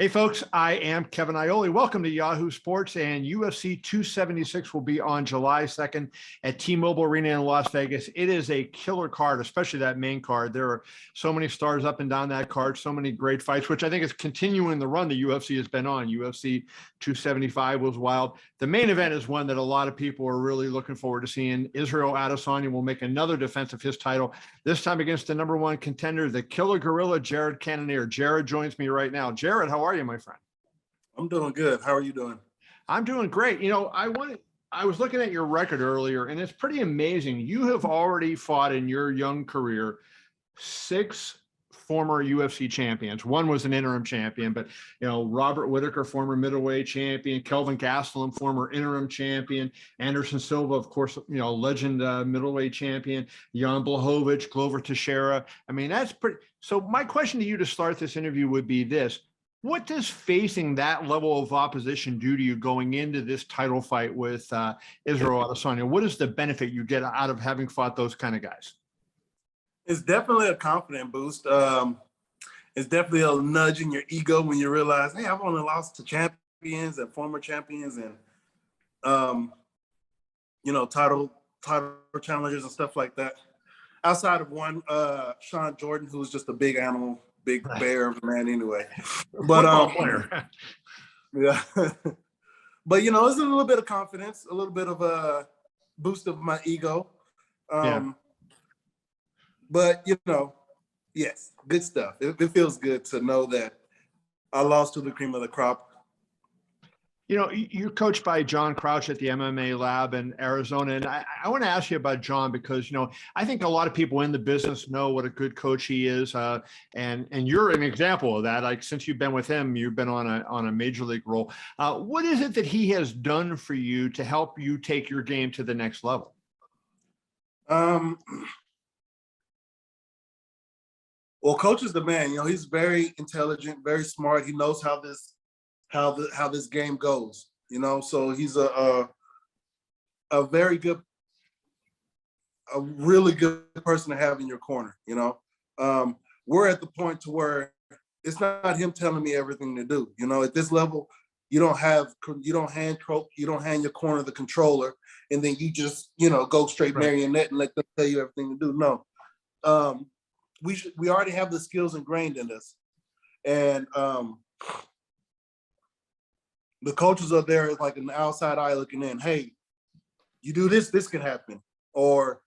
Hey folks, I am Kevin Iole. Welcome to Yahoo Sports, and UFC 276 will be on July 2nd at T-Mobile Arena in Las Vegas. It is a killer card, especially that main card. There are so many stars up and down that card, so many great fights, which I think is continuing the run the UFC has been on. UFC 275 was wild. The main event is one that a lot of people are really looking forward to seeing. Israel Adesanya will make another defense of his title, this time against the number one contender, the Killa Gorilla, Jared Cannonier. Jared joins me right now. Jared, how are you, my friend? I'm doing good. How are you doing? I'm doing great. You know, I was looking at your record earlier, and it's pretty amazing. You have already fought in your young career 6 former UFC champions. One was an interim champion, but Robert Whitaker, former middleweight champion, Kelvin Gastelum, former interim champion, Anderson Silva, of course, legend middleweight champion, Jan Blachowicz, Glover Teixeira. I mean, that's pretty. So my question to you to start this interview would be this: what does facing that level of opposition do to you going into this title fight with Israel Adesanya? What is the benefit you get out of having fought those kind of guys? It's definitely a confidence boost. It's definitely a nudge in your ego when you realize, hey, I've only lost to champions and former champions and, title challengers and stuff like that. Outside of one, Sean Jordan, who's just a big animal, big bear of a man anyway. But yeah. But it's a little bit of confidence, a little bit of a boost of my ego. But yes, good stuff. It feels good to know that I lost to the cream of the crop. You're coached by John Crouch at the MMA lab in Arizona. And I want to ask you about John because, I think a lot of people in the business know what a good coach he is. And you're an example of that. Like, since you've been with him, you've been on a major league role. What is it that he has done for you to help you take your game to the next level? Well, Coach is the man. He's very intelligent, very smart. He knows how this game goes. So he's a very good, a really good person to have in your corner. We're at the point to where it's not him telling me everything to do. At this level, you don't hand your corner the controller, and then you just go straight marionette and let them tell you everything to do. No. We already have the skills ingrained in us, and the coaches are there like an outside eye looking in. Hey, you do this can happen. Or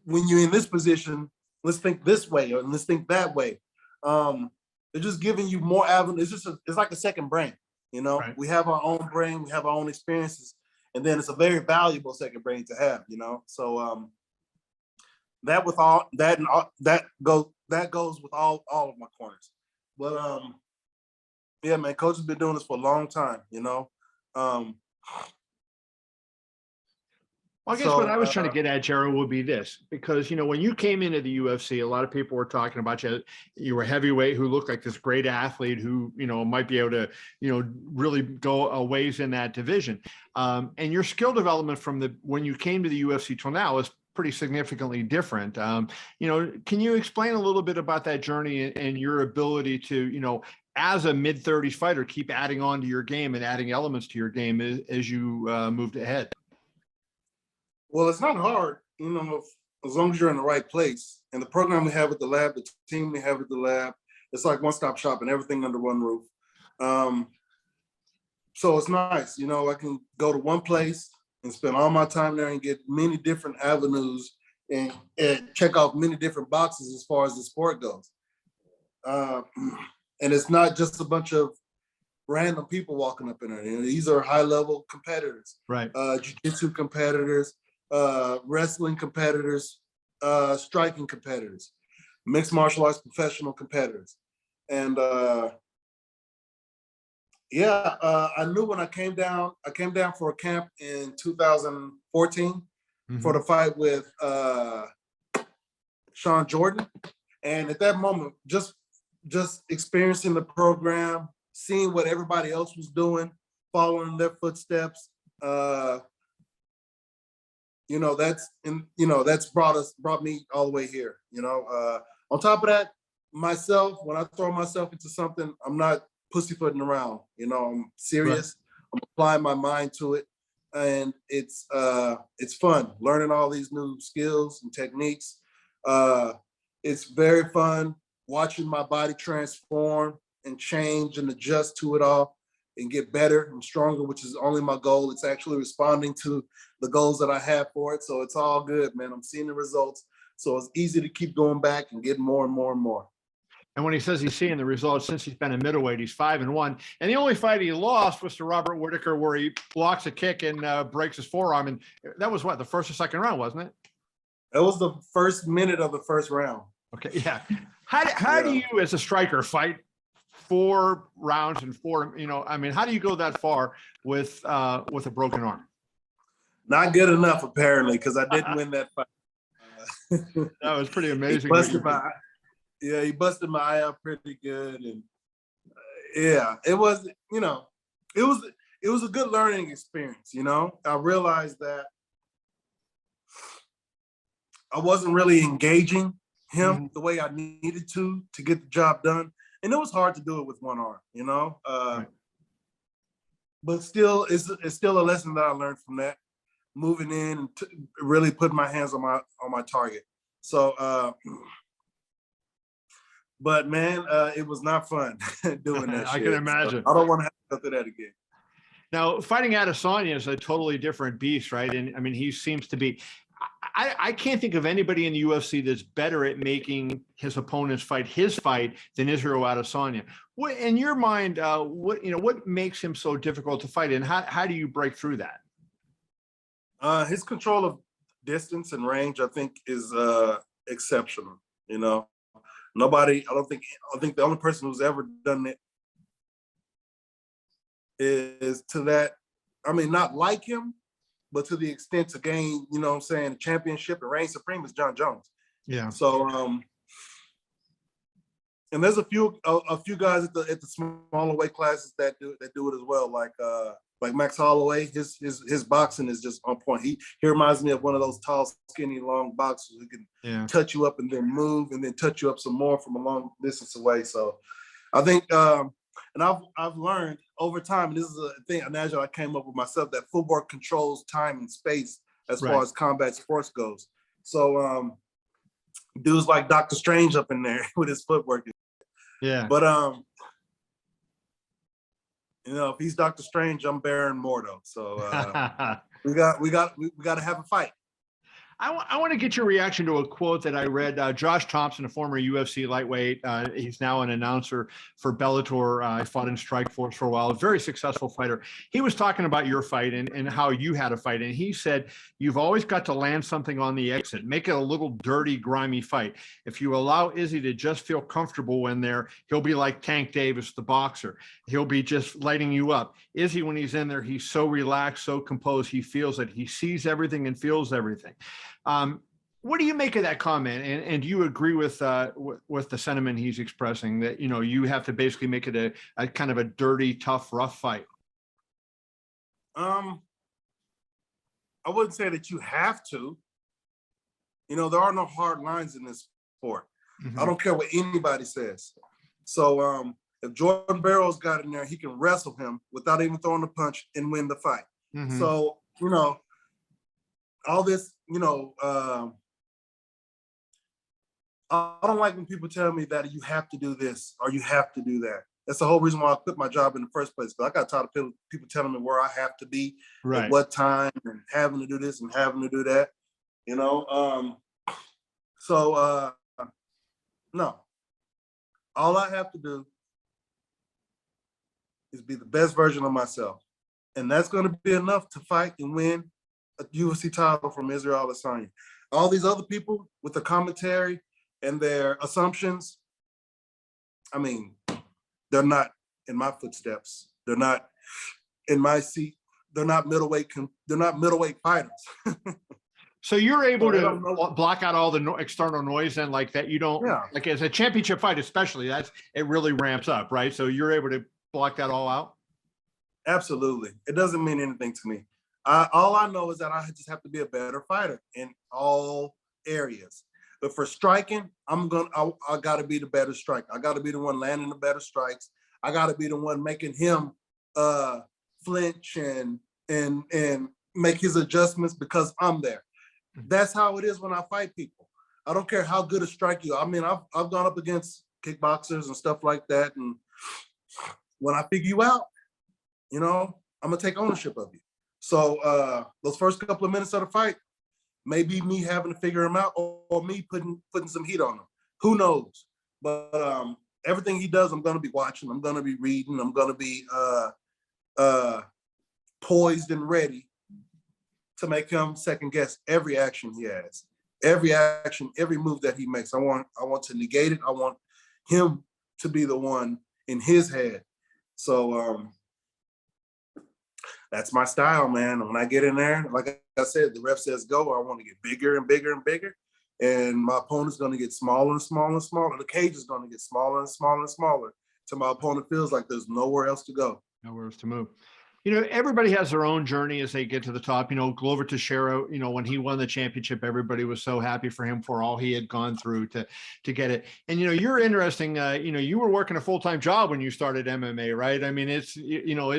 when you're in this position, let's think this way, or let's think that way. They're just giving you more avenues. It's like a second brain. Right. We have our own brain, we have our own experiences, and then it's a very valuable second brain to have. So. That goes with all of my corners. But yeah, man, Coach has been doing this for a long time, Well, I guess what I was trying to get at, Jared, would be this, because, when you came into the UFC, a lot of people were talking about you. You were a heavyweight who looked like this great athlete who, might be able to, really go a ways in that division. And your skill development from when you came to the UFC till now is pretty significantly different. Can you explain a little bit about that journey and your ability to, as a mid-30s fighter, keep adding on to your game and adding elements to your game as you moved ahead? Well, it's not hard, as long as you're in the right place. And the program we have at the lab, the team we have at the lab, it's like one-stop shop and everything under one roof. So it's nice, I can go to one place and spend all my time there and get many different avenues and check off many different boxes as far as the sport goes. And it's not just a bunch of random people walking up in there. These are high-level competitors, right? Jiu-jitsu competitors, wrestling competitors, striking competitors, mixed martial arts professional competitors. And I knew when I came down for a camp in 2014 for the fight with Sean Jordan. And at that moment, just experiencing the program, seeing what everybody else was doing, following their footsteps, that's brought me all the way here. On top of that, myself, when I throw myself into something, I'm not pussyfooting around. You know, I'm serious. Right. I'm applying my mind to it, and it's fun learning all these new skills and techniques. It's very fun watching my body transform and change and adjust to it all and get better and stronger, which is only my goal. It's actually responding to the goals that I have for it. So it's all good, man. I'm seeing the results. So it's easy to keep going back and getting more and more and more. And when he says he's seeing the results, since he's been a middleweight, he's 5-1. And the only fight he lost was to Robert Whitaker, where he blocks a kick and breaks his forearm. And that was what, the first or second round, wasn't it? That was the first minute of the first round. Okay, yeah. How do you, as a striker, fight 4 rounds and 4? You know, I mean, how do you go that far with a broken arm? Not good enough, apparently, because I didn't win that fight. That was pretty amazing. He busted my eye out pretty good, and it was, you know, it was a good learning experience. You know, I realized that I wasn't really engaging him the way I needed to get the job done, and it was hard to do it with one arm. You know, but still, it's still a lesson that I learned from that. Moving in and really putting my hands on my target. So, but man, it was not fun doing that. I can imagine. So I don't want to have to go through that again. Now, fighting Adesanya is a totally different beast, right? And I mean, he seems to be. I can't think of anybody in the UFC that's better at making his opponents fight his fight than Israel Adesanya. What, in your mind, what makes him so difficult to fight, and how do you break through that? His control of distance and range, I think, is exceptional. You know, I think the only person who's ever done it is to that. I mean, not like him, but to the extent to gain, you know what I'm saying, a championship and reign supreme is John Jones. Yeah. So, and there's a few guys at the smaller weight classes that do it as well, like Max Holloway. His boxing is just on point. He reminds me of one of those tall, skinny, long boxers who can touch you up and then move and then touch you up some more from a long distance away. So I think, and I've learned over time, and this is a thing, an agile I came up with myself, that footwork controls time and space as far as combat sports goes. So dudes like Dr. Strange up in there with his footwork. Yeah. But you know, if he's Dr. Strange, I'm Baron Mordo. So we got to have a fight. I want to get your reaction to a quote that I read. Josh Thompson, a former UFC lightweight, he's now an announcer for Bellator. I fought in Strikeforce for a while, a very successful fighter. He was talking about your fight and how you had a fight. And he said, you've always got to land something on the exit, make it a little dirty, grimy fight. If you allow Izzy to just feel comfortable when there, he'll be like Tank Davis, the boxer. He'll be just lighting you up. Izzy, when he's in there, he's so relaxed, so composed. He feels it. He sees everything and feels everything. What do you make of that comment? And do you agree with the sentiment he's expressing, that, you know, you have to basically make it a kind of a dirty, tough, rough fight? I wouldn't say that you have to. You know, there are no hard lines in this sport. I don't care what anybody says. So if Jordan Barrows got in there, he can wrestle him without even throwing a punch and win the fight. So, you know, all this, you know, I don't like when people tell me that you have to do this or you have to do that. That's the whole reason why I quit my job in the first place. Because I got tired of people telling me where I have to be, at what time, and having to do this and having to do that. You know, no. All I have to do is be the best version of myself, and that's going to be enough to fight and win a UFC title from Israel Adesanya. All these other people with the commentary and their assumptions, I mean, they're not in my footsteps. They're not in my seat. They're not middleweight. They're not middleweight fighters. So you're able to block out all the external noise, and like that, you don't, like as a championship fight, especially, it really ramps up, right? So you're able to block that all out? Absolutely. It doesn't mean anything to me. All I know is that I just have to be a better fighter in all areas. But for striking, I got to be the better striker. I got to be the one landing the better strikes. I got to be the one making him flinch and make his adjustments because I'm there. That's how it is when I fight people. I don't care how good a strike you are. I mean, I've gone up against kickboxers and stuff like that, and when I figure you out, you know, I'm gonna take ownership of you. So those first couple of minutes of the fight, maybe me having to figure him out, or me putting some heat on him. Who knows? But everything he does, I'm gonna be watching. I'm gonna be reading. I'm gonna be poised and ready to make him second guess every action he has, every action, every move that he makes. I want to negate it. I want him to be the one in his head. So that's my style, man. When I get in there, like I said, the ref says go, I want to get bigger and bigger and bigger. And my opponent's going to get smaller and smaller and smaller. The cage is going to get smaller and smaller and smaller till my opponent feels like there's nowhere else to go. Nowhere else to move. You know, everybody has their own journey as they get to the top. You know, Glover Teixeira, you know, when he won the championship, everybody was so happy for him for all he had gone through to get it. And, you know, you're interesting. You know, you were working a full-time job when you started MMA, right? I mean, it's, you know,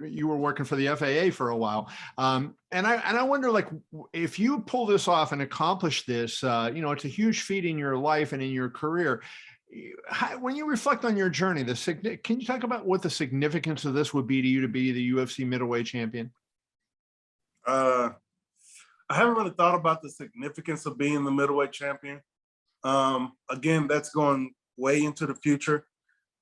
you were working for the FAA for a while. And I wonder, like, if you pull this off and accomplish this, you know, it's a huge feat in your life and in your career. When you reflect on your journey, can you talk about what the significance of this would be to you to be the UFC middleweight champion? I haven't really thought about the significance of being the middleweight champion. Again, that's going way into the future.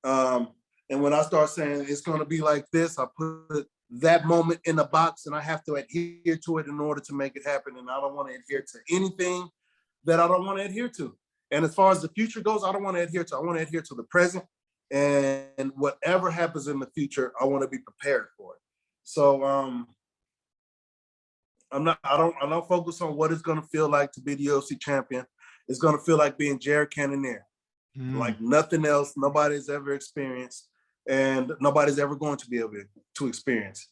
And when I start saying it's going to be like this, I put that moment in a box and I have to adhere to it in order to make it happen. And I don't want to adhere to anything that I don't want to adhere to. And as far as the future goes, I don't want to adhere to. I want to adhere to the present, and whatever happens in the future, I want to be prepared for it. So I don't focus on what it's going to feel like to be the UFC champion. It's going to feel like being Jared Cannonier, like nothing else. Nobody's ever experienced, and nobody's ever going to be able to experience.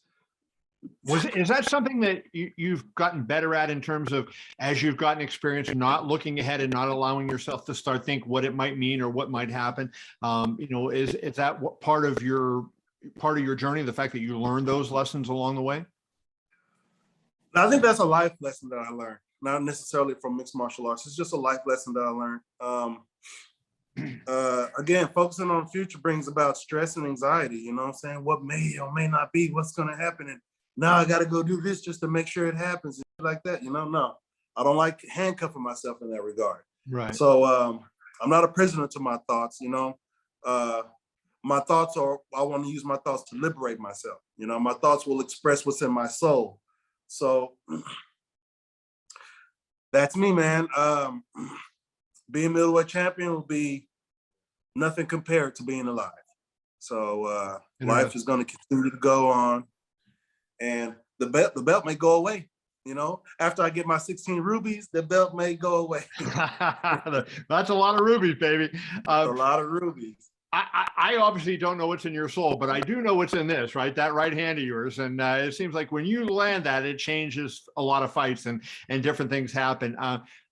Is that something that you've gotten better at in terms of, as you've gotten experience, not looking ahead and not allowing yourself to start think what it might mean or what might happen? You know, is that what part of your journey, the fact that you learned those lessons along the way? I think that's a life lesson that I learned, not necessarily from mixed martial arts. It's just a life lesson that I learned. Again, focusing on the future brings about stress and anxiety. You know what I'm saying? What may or may not be, what's going to happen. And now I got to go do this just to make sure it happens, and like that. You know, no, I don't like handcuffing myself in that regard. Right. So I'm not a prisoner to my thoughts. You know, my thoughts are, I want to use my thoughts to liberate myself. You know, my thoughts will express what's in my soul. So that's me, man. Being middleweight champion will be nothing compared to being alive. So life is going to continue to go on, and the belt may go away. You know, after I get my 16 rubies, the belt may go away. That's a lot of rubies, baby. A lot of rubies. I obviously don't know what's in your soul, but I do know what's in this, right? That right hand of yours. And it seems like when you land that, it changes a lot of fights and different things happen.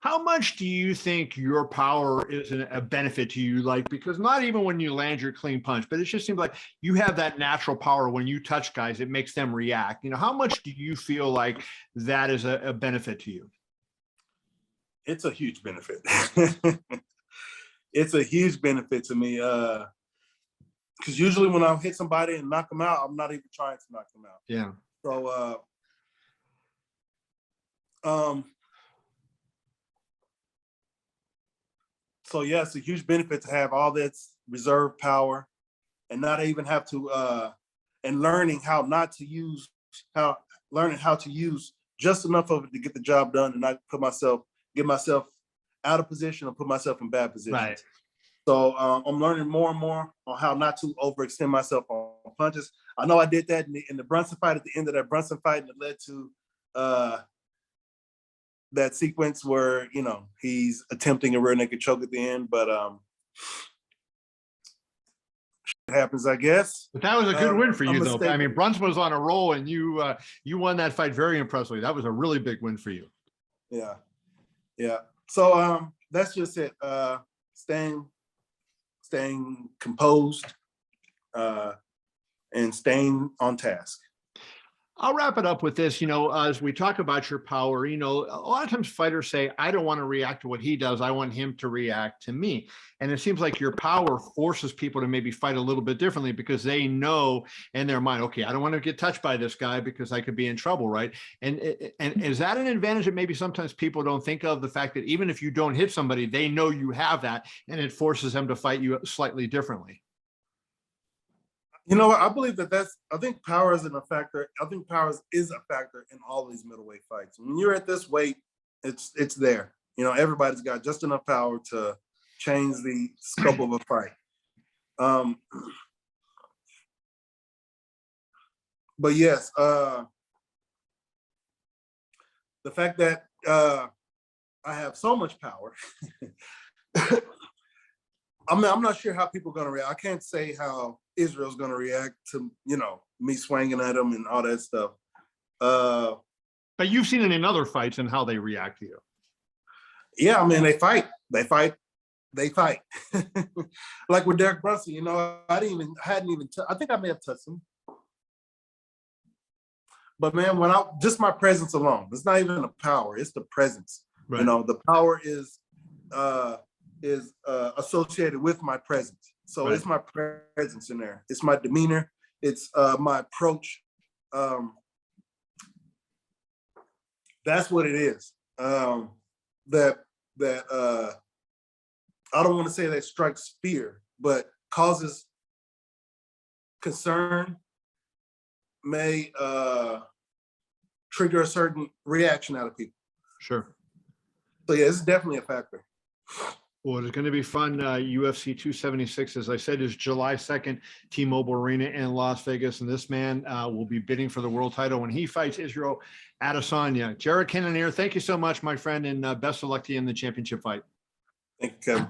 How much do you think your power is a benefit to you? Like, because not even when you land your clean punch, but it just seems like you have that natural power when you touch guys, it makes them react. You know, how much do you feel like that is a benefit to you? It's a huge benefit. It's a huge benefit to me. Because usually when I hit somebody and knock them out, I'm not even trying to knock them out. Yeah. So yeah, it's a huge benefit to have all that reserve power and not even have to, and learning how to use just enough of it to get the job done and not get myself out of position or put myself in bad positions. Right. So I'm learning more and more on how not to overextend myself on punches. I know I did that in the Brunson fight, at the end of that Brunson fight, and it led to that sequence where, you know, he's attempting a rear naked choke at the end, but it happens, I guess. But that was a good win for you, though. I mean, Brunson was on a roll, and you won that fight very impressively. That was a really big win for you. Yeah. So that's just it. Staying composed, staying on task. I'll wrap it up with this. As we talk about your power, a lot of times fighters say, I don't want to react to what he does. I want him to react to me. And it seems like your power forces people to maybe fight a little bit differently because they know in their mind, okay, I don't want to get touched by this guy because I could be in trouble, right? And is that an advantage that maybe sometimes people don't think of, the fact that even if you don't hit somebody, they know you have that, and it forces them to fight you slightly differently? You know what? I believe I think power isn't a factor. I think power is a factor in all these middleweight fights. When you're at this weight, it's there. Everybody's got just enough power to change the scope of a fight. But yes, the fact that I have so much power, I'm not sure how people are going to react. I can't say how Israel's going to react to, me swinging at him and all that stuff. But you've seen it in other fights and how they react to you. Yeah, I mean, they fight. Like with Derek Brunson, I think I may have touched him. But man, just my presence alone, it's not even the power, it's the presence. Right. The power is associated with my presence. So right. It's my presence in there. It's my demeanor. It's my approach. That's what it is. That I don't want to say that strikes fear, but causes concern, may trigger a certain reaction out of people. Sure. So yeah, it's definitely a factor. Well, it's going to be fun. UFC 276, as I said, is July 2nd, T-Mobile Arena in Las Vegas. And this man will be bidding for the world title when he fights Israel Adesanya. Jared Cannonier, thank you so much, my friend, and best of luck to you in the championship fight. Thank you, Kevin.